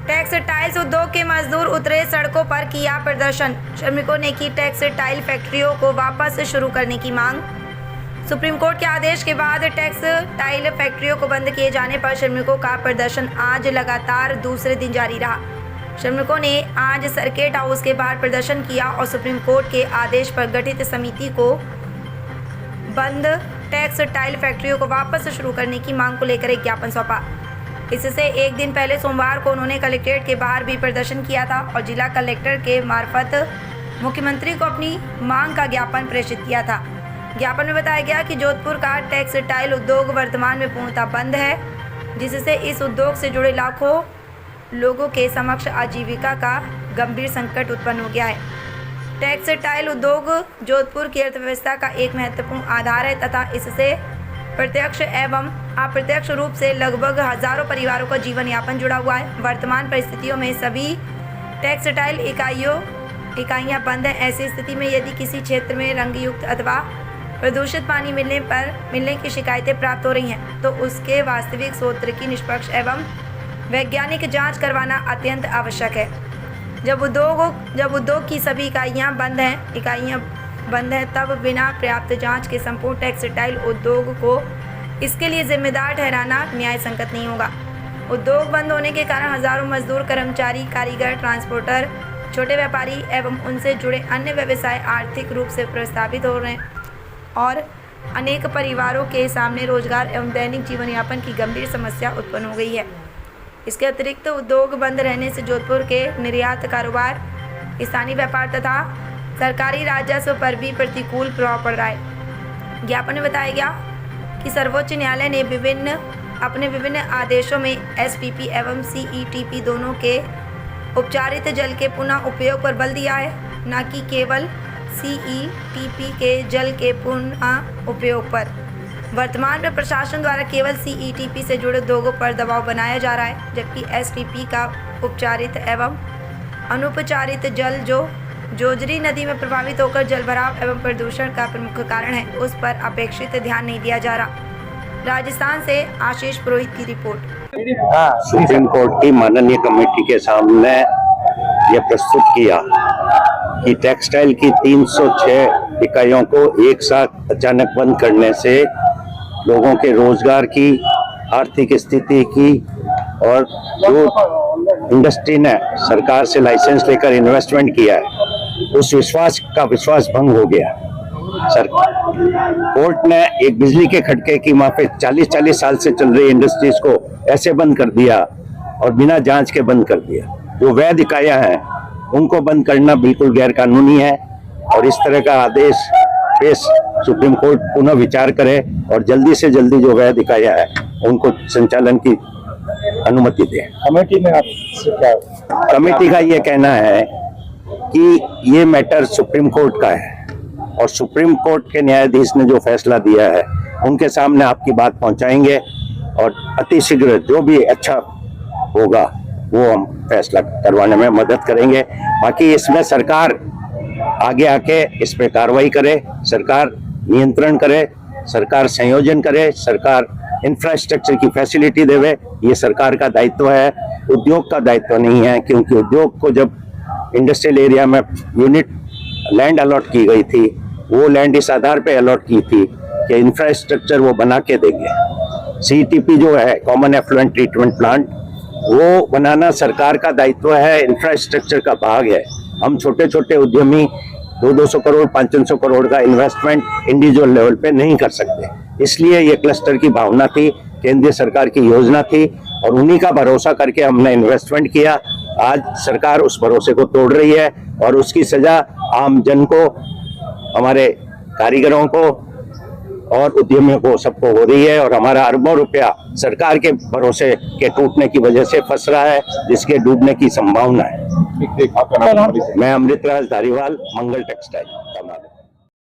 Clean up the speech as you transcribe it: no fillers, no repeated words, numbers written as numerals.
Textiles उद्योग के मजदूर उतरे सड़कों पर, किया प्रदर्शन। श्रमिकों ने की टेक्सटाइल फैक्ट्रियों को वापस शुरू करने की मांग। सुप्रीम कोर्ट के आदेश के बाद टेक्सटाइल फैक्ट्रियों को बंद किए जाने पर श्रमिकों का प्रदर्शन आज लगातार दूसरे दिन जारी रहा। श्रमिकों ने आज सर्किट हाउस के बाहर प्रदर्शन किया और सुप्रीम कोर्ट के आदेश पर गठित समिति को बंद टेक्सटाइल फैक्ट्रियों को वापस शुरू करने की मांग को लेकर एक ज्ञापन सौंपा। इससे एक दिन पहले सोमवार को उन्होंने कलेक्ट्रेट के बाहर भी प्रदर्शन किया था और जिला कलेक्टर के मार्फत मुख्यमंत्री को अपनी मांग का ज्ञापन प्रेषित किया था। ज्ञापन में बताया गया कि जोधपुर का टेक्सटाइल उद्योग वर्तमान में पूर्णतः बंद है, जिससे इस उद्योग से जुड़े लाखों लोगों के समक्ष आजीविका का गंभीर संकट उत्पन्न हो गया है। टेक्सटाइल उद्योग जोधपुर की अर्थव्यवस्था का एक महत्वपूर्ण आधार है तथा इससे प्रत्यक्ष एवं अप्रत्यक्ष रूप से लगभग हजारों परिवारों का जीवन यापन जुड़ा हुआ है। वर्तमान परिस्थितियों में सभी टेक्सटाइल इकाइयां बंद हैं। ऐसी स्थिति में यदि किसी क्षेत्र में रंगयुक्त अथवा प्रदूषित पानी मिलने की शिकायतें प्राप्त हो रही हैं तो उसके वास्तविक स्रोत की निष्पक्ष एवं वैज्ञानिक जांच करवाना अत्यंत आवश्यक है। जब उद्योग की सभी इकाइयां बंद हैं तब बिना पर्याप्त जांच के संपूर्ण टेक्सटाइल उद्योग को इसके लिए जिम्मेदार ठहराना न्याय संगत नहीं होगा। उद्योग बंद होने के कारण हजारों मजदूर, कर्मचारी, कारीगर, ट्रांसपोर्टर, छोटे व्यापारी एवं उनसे जुड़े अन्य व्यवसाय आर्थिक रूप से प्रभावित हो रहे हैं और अनेक परिवारों के सामने रोजगार एवं दैनिक जीवन यापन की गंभीर समस्या उत्पन्न हो गई है। इसके अतिरिक्त उद्योग बंद रहने से जोधपुर के निर्यात कारोबार, स्थानीय व्यापार तथा सरकारी राजस्व पर भी प्रतिकूल प्रभाव पड़ रहा है। ज्ञापन में बताया गया कि सर्वोच्च न्यायालय ने अपने विभिन्न आदेशों में एसपीपी एवं सीईटीपी दोनों के उपचारित जल के पुनः उपयोग पर बल दिया है, न कि केवल सीईटीपी के जल के पुनः उपयोग पर। वर्तमान में प्रशासन द्वारा केवल सीईटीपी से जुड़े उद्योगों पर दबाव बनाया जा रहा है, जबकि एसपीपी का उपचारित एवं अनुपचारित जल जो जोजरी नदी में प्रभावित होकर जलभराव एवं प्रदूषण का प्रमुख कारण है, उस पर अपेक्षित ध्यान नहीं दिया जा रहा। राजस्थान से आशीष पुरोहित की रिपोर्ट। सुप्रीम कोर्ट की माननीय कमेटी के सामने यह प्रस्तुत किया कि टेक्सटाइल की 306 इकाइयों को एक साथ अचानक बंद करने से लोगों के रोजगार की, आर्थिक स्थिति की और जो इंडस्ट्री ने सरकार से लाइसेंस लेकर इन्वेस्टमेंट किया है उस विश्वास भंग हो गया। कोर्ट ने एक बिजली के खटके की माफिक 40 साल से चल रही इंडस्ट्रीज को ऐसे बंद कर दिया और बिना जांच के बंद कर दिया। जो वैध इकाइयां हैं उनको बंद करना बिल्कुल गैर कानूनी है और इस तरह का आदेश पेश सुप्रीम कोर्ट पुनः विचार करे और जल्दी से जल्दी जो वैध इकाइयां हैं उनको संचालन की अनुमति दे। कमेटी का ये कहना है कि ये मैटर सुप्रीम कोर्ट का है और सुप्रीम कोर्ट के न्यायाधीश ने जो फैसला दिया है उनके सामने आपकी बात पहुंचाएंगे और अतिशीघ्र जो भी अच्छा होगा वो हम फैसला करवाने में मदद करेंगे। बाकी इसमें सरकार आगे आके इस पे कार्रवाई करे, सरकार नियंत्रण करे, सरकार संयोजन करे, सरकार इंफ्रास्ट्रक्चर की फैसिलिटी देवे। ये सरकार का दायित्व है, उद्योग का दायित्व नहीं है, क्योंकि उद्योग को जब इंडस्ट्रियल एरिया में यूनिट लैंड अलॉट की गई थी वो लैंड इस आधार पे अलॉट की थी कि इंफ्रास्ट्रक्चर वो बना के देंगे। सीटीपी जो है कॉमन एफ्लुएंट ट्रीटमेंट प्लांट वो बनाना सरकार का दायित्व है, इंफ्रास्ट्रक्चर का भाग है। हम छोटे छोटे उद्यमी 200 करोड़ 500 करोड़ का इन्वेस्टमेंट इंडिविजुअल लेवल पे नहीं कर सकते, इसलिए ये क्लस्टर की भावना थी, केंद्रीय सरकार की योजना थी और उन्हीं का भरोसा करके हमने इन्वेस्टमेंट किया। आज सरकार उस भरोसे को तोड़ रही है और उसकी सजा आम जन को, हमारे कारीगरों को और उद्यमियों को, सबको हो रही है और हमारा अरबों रुपया सरकार के भरोसे के टूटने की वजह से फंस रहा है, जिसके डूबने की संभावना है। मैं अमृतराज धारीवाल, मंगल टेक्सटाइल।